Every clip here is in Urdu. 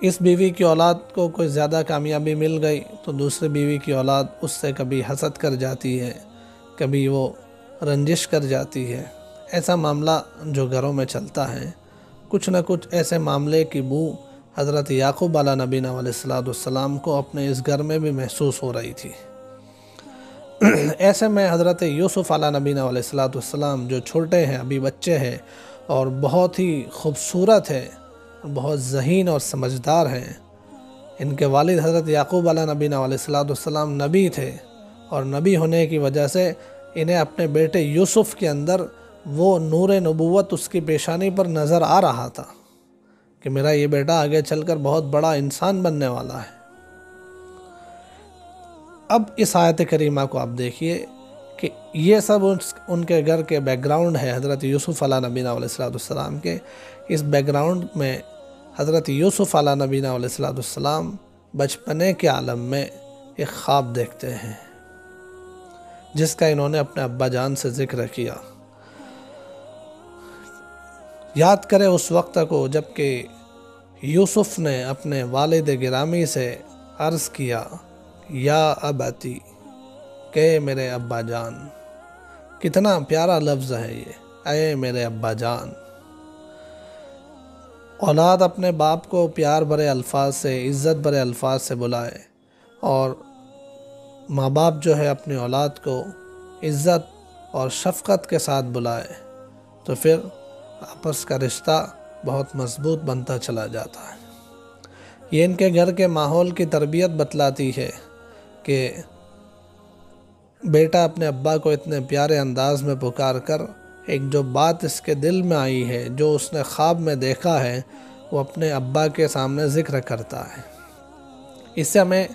اس بیوی کی اولاد کو کوئی زیادہ کامیابی مل گئی تو دوسری بیوی کی اولاد اس سے کبھی حسد کر جاتی ہے، کبھی وہ رنجش کر جاتی ہے۔ ایسا معاملہ جو گھروں میں چلتا ہے، کچھ نہ کچھ ایسے معاملے کی بو حضرت یعقوب علیہ نبینا علیہ السلام کو اپنے اس گھر میں بھی محسوس ہو رہی تھی۔ ایسے میں حضرت یوسف علیہ نبینا علیہ السلام جو چھوٹے ہیں، ابھی بچے ہیں اور بہت ہی خوبصورت ہے، بہت ذہین اور سمجھدار ہیں۔ ان کے والد حضرت یعقوب علیہ نبینا علیہ السلام نبی تھے، اور نبی ہونے کی وجہ سے انہیں اپنے بیٹے یوسف کے اندر وہ نور نبوت اس کی پیشانی پر نظر آ رہا تھا کہ میرا یہ بیٹا آگے چل کر بہت بڑا انسان بننے والا ہے۔ اب اس آیت کریمہ کو آپ دیکھیے کہ یہ سب ان کے گھر کے بیک گراؤنڈ ہے، حضرت یوسف علیہ نبینا علیہ السلام کے۔ اس بیک گراؤنڈ میں حضرت یوسف علیہ نبینا علیہ السلام بچپنے کے عالم میں ایک خواب دیکھتے ہیں، جس کا انہوں نے اپنے ابا جان سے ذکر کیا۔ یاد کرے اس وقت کو جب کہ یوسف نے اپنے والد گرامی سے عرض کیا، یا ابتی، کہ میرے ابا جان۔ کتنا پیارا لفظ ہے یہ، اے میرے ابا جان۔ اولاد اپنے باپ کو پیار بھرے الفاظ سے، عزت بھرے الفاظ سے بلائے، اور ماں باپ جو ہے اپنی اولاد کو عزت اور شفقت کے ساتھ بلائے، تو پھر آپس کا رشتہ بہت مضبوط بنتا چلا جاتا ہے۔ یہ ان کے گھر کے ماحول کی تربیت بتلاتی ہے کہ بیٹا اپنے ابا کو اتنے پیارے انداز میں پکار کر ایک جو بات اس کے دل میں آئی ہے، جو اس نے خواب میں دیکھا ہے، وہ اپنے ابا کے سامنے ذکر کرتا ہے۔ اس سے ہمیں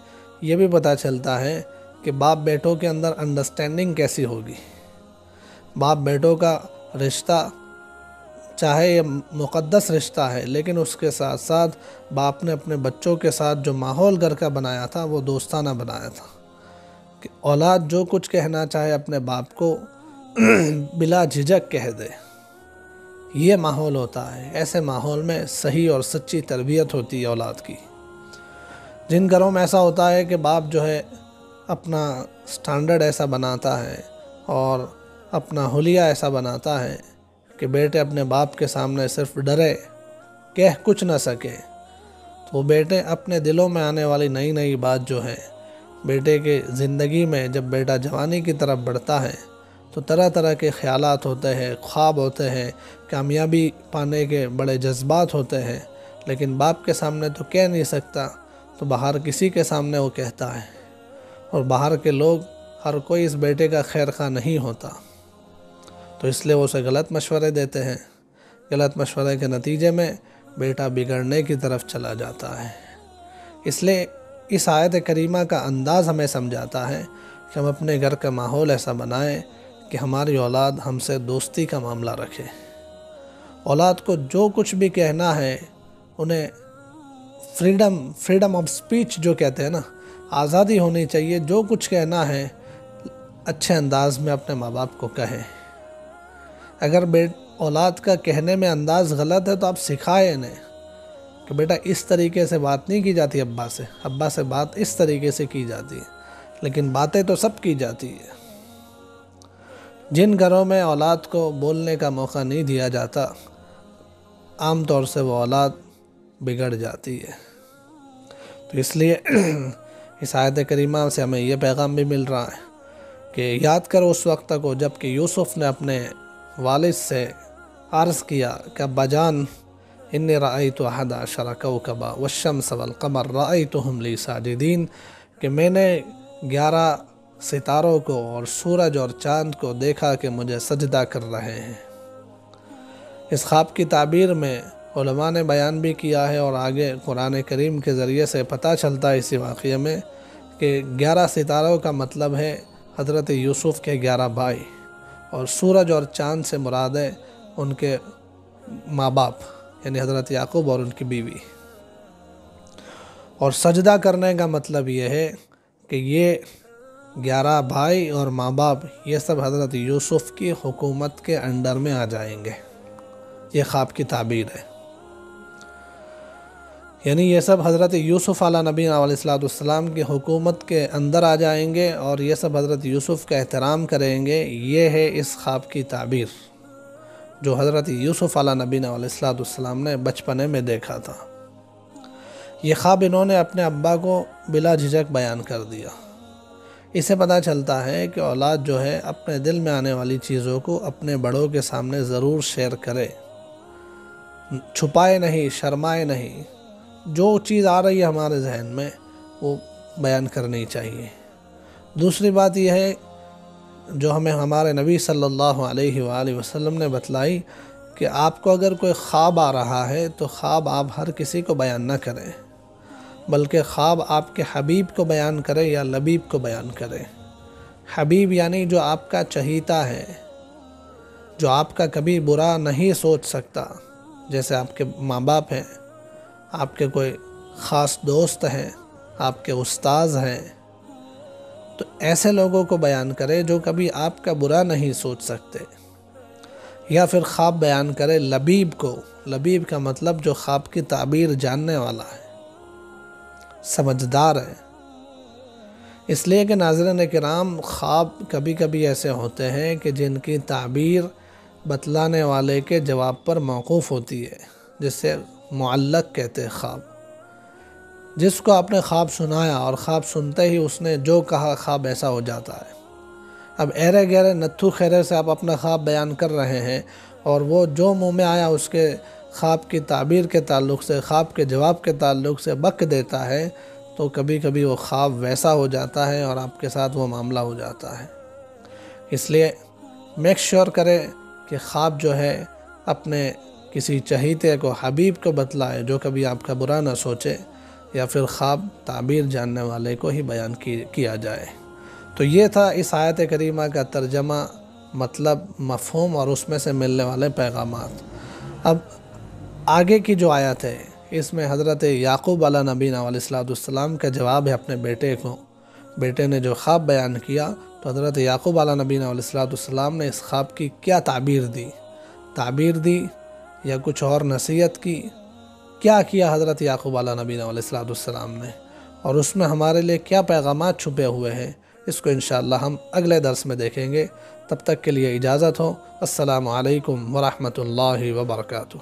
یہ بھی پتہ چلتا ہے کہ باپ بیٹوں کے اندر انڈرسٹینڈنگ کیسی ہوگی۔ باپ بیٹوں کا رشتہ چاہے یہ مقدس رشتہ ہے، لیکن اس کے ساتھ ساتھ باپ نے اپنے بچوں کے ساتھ جو ماحول گھر کا بنایا تھا وہ دوستانہ بنایا تھا، کہ اولاد جو کچھ کہنا چاہے اپنے باپ کو بلا جھجک کہہ دے۔ یہ ماحول ہوتا ہے، ایسے ماحول میں صحیح اور سچی تربیت ہوتی ہے اولاد کی۔ جن گھروں میں ایسا ہوتا ہے کہ باپ جو ہے اپنا سٹینڈرڈ ایسا بناتا ہے اور اپنا حلیہ ایسا بناتا ہے کہ بیٹے اپنے باپ کے سامنے صرف ڈرے، کہہ کچھ نہ سکے، تو وہ بیٹے اپنے دلوں میں آنے والی نئی نئی بات جو ہے، بیٹے کے زندگی میں جب بیٹا جوانی کی طرف بڑھتا ہے تو طرح طرح کے خیالات ہوتے ہیں، خواب ہوتے ہیں، کامیابی پانے کے بڑے جذبات ہوتے ہیں، لیکن باپ کے سامنے تو کہہ نہیں سکتا، تو باہر کسی کے سامنے وہ کہتا ہے، اور باہر کے لوگ ہر کوئی اس بیٹے کا خیر خواہ نہیں ہوتا، تو اس لیے وہ اسے غلط مشورے دیتے ہیں۔ غلط مشورے کے نتیجے میں بیٹا بگڑنے کی طرف چلا جاتا ہے۔ اس لیے اس آیت کریمہ کا انداز ہمیں سمجھاتا ہے کہ ہم اپنے گھر کا ماحول ایسا بنائیں کہ ہماری اولاد ہم سے دوستی کا معاملہ رکھے۔ اولاد کو جو کچھ بھی کہنا ہے، انہیں فریڈم آف سپیچ جو کہتے ہیں نا، آزادی ہونی چاہیے، جو کچھ کہنا ہے اچھے انداز میں اپنے ماں باپ کو کہیں۔ اگر اولاد کا کہنے میں انداز غلط ہے تو آپ سکھائیں انہیں کہ بیٹا اس طریقے سے بات نہیں کی جاتی، ابا سے بات اس طریقے سے کی جاتی ہے، لیکن باتیں تو سب کی جاتی ہے۔ جن گھروں میں اولاد کو بولنے کا موقع نہیں دیا جاتا، عام طور سے وہ اولاد بگڑ جاتی ہے۔ تو اس لیے اس آیت کریمہ سے ہمیں یہ پیغام بھی مل رہا ہے کہ یاد کرو اس وقت کو جب کہ یوسف نے اپنے والد سے عرض کیا کہ ابا جان، انی رأیت احد عشر کوکبا والشمس والقمر رأیتہم لی ساجدین، کہ میں نے 11 ستاروں کو اور سورج اور چاند کو دیکھا کہ مجھے سجدہ کر رہے ہیں۔ اس خواب کی تعبیر میں علماء نے بیان بھی کیا ہے، اور آگے قرآن کریم کے ذریعے سے پتہ چلتا ہے اسی واقعے میں کہ 11 ستاروں کا مطلب ہے حضرت یوسف کے 11 بھائی، اور سورج اور چاند سے مراد ہے ان کے ماں باپ، یعنی حضرت یعقوب اور ان کی بیوی۔ اور سجدہ کرنے کا مطلب یہ ہے کہ یہ 11 بھائی اور ماں باپ یہ سب حضرت یوسف کی حکومت کے انڈر میں آ جائیں گے۔ یہ خواب کی تعبیر ہے۔ یعنی یہ سب حضرت یوسف علیہ نبی علیہ السلام کی حکومت کے اندر آ جائیں گے اور یہ سب حضرت یوسف کا احترام کریں گے۔ یہ ہے اس خواب کی تعبیر جو حضرت یوسف علیہ نبی علیہ السلام نے بچپنے میں دیکھا تھا۔ یہ خواب انہوں نے اپنے ابا کو بلا جھجک بیان کر دیا۔ اسے پتہ چلتا ہے کہ اولاد جو ہے اپنے دل میں آنے والی چیزوں کو اپنے بڑوں کے سامنے ضرور شیئر کرے، چھپائے نہیں، شرمائے نہیں۔ جو چیز آ رہی ہے ہمارے ذہن میں وہ بیان کرنی چاہیے۔ دوسری بات یہ ہے جو ہمیں ہمارے نبی صلی اللہ علیہ وآلہ وسلم نے بتلائی کہ آپ کو اگر کوئی خواب آ رہا ہے تو خواب آپ ہر کسی کو بیان نہ کریں، بلکہ خواب آپ کے حبیب کو بیان کرے یا لبیب کو بیان کرے۔ حبیب یعنی جو آپ کا چہیتا ہے، جو آپ کا کبھی برا نہیں سوچ سکتا، جیسے آپ کے ماں باپ ہیں، آپ کے کوئی خاص دوست ہیں، آپ کے استاذ ہیں، تو ایسے لوگوں کو بیان کرے جو کبھی آپ کا برا نہیں سوچ سکتے۔ یا پھر خواب بیان کرے لبیب کو۔ لبیب کا مطلب جو خواب کی تعبیر جاننے والا ہے، سمجھدار ہے۔ اس لیے کہ ناظرین کرام، خواب کبھی کبھی ایسے ہوتے ہیں کہ جن کی تعبیر بتلانے والے کے جواب پر موقوف ہوتی ہے، جس سے معلق کہتے ہیں خواب۔ جس کو آپ نے خواب سنایا اور خواب سنتے ہی اس نے جو کہا خواب ایسا ہو جاتا ہے۔ اب ایرے گہرے نتھو خیرے سے آپ اپنا خواب بیان کر رہے ہیں اور وہ جو منہ میں آیا اس کے خواب کی تعبیر کے تعلق سے، خواب کے جواب کے تعلق سے بک دیتا ہے، تو کبھی کبھی وہ خواب ویسا ہو جاتا ہے اور آپ کے ساتھ وہ معاملہ ہو جاتا ہے۔ اس لیے میک شور کرے کہ خواب جو ہے اپنے کسی چہیتے کو، حبیب کو بتلائے جو کبھی آپ کا برا نہ سوچے، یا پھر خواب تعبیر جاننے والے کو ہی بیان کیا جائے۔ تو یہ تھا اس آیت کریمہ کا ترجمہ، مطلب، مفہوم اور اس میں سے ملنے والے پیغامات۔ اب آگے کی جو آیت ہے اس میں حضرت یعقوب علیہ نبی علیہ السلام کا جواب ہے اپنے بیٹے کو۔ بیٹے نے جو خواب بیان کیا تو حضرت یعقوب علیہ نبی علیہ السلام نے اس خواب کی کیا تعبیر دی یا کچھ اور نصیحت کی، کیا کیا حضرت یعقوب علیہ نبی علیہ السلام نے، اور اس میں ہمارے لیے کیا پیغامات چھپے ہوئے ہیں، اس کو انشاءاللہ ہم اگلے درس میں دیکھیں گے۔ تب تک کے لیے اجازت ہو۔ السلام علیکم ورحمۃ اللہ وبرکاتہ۔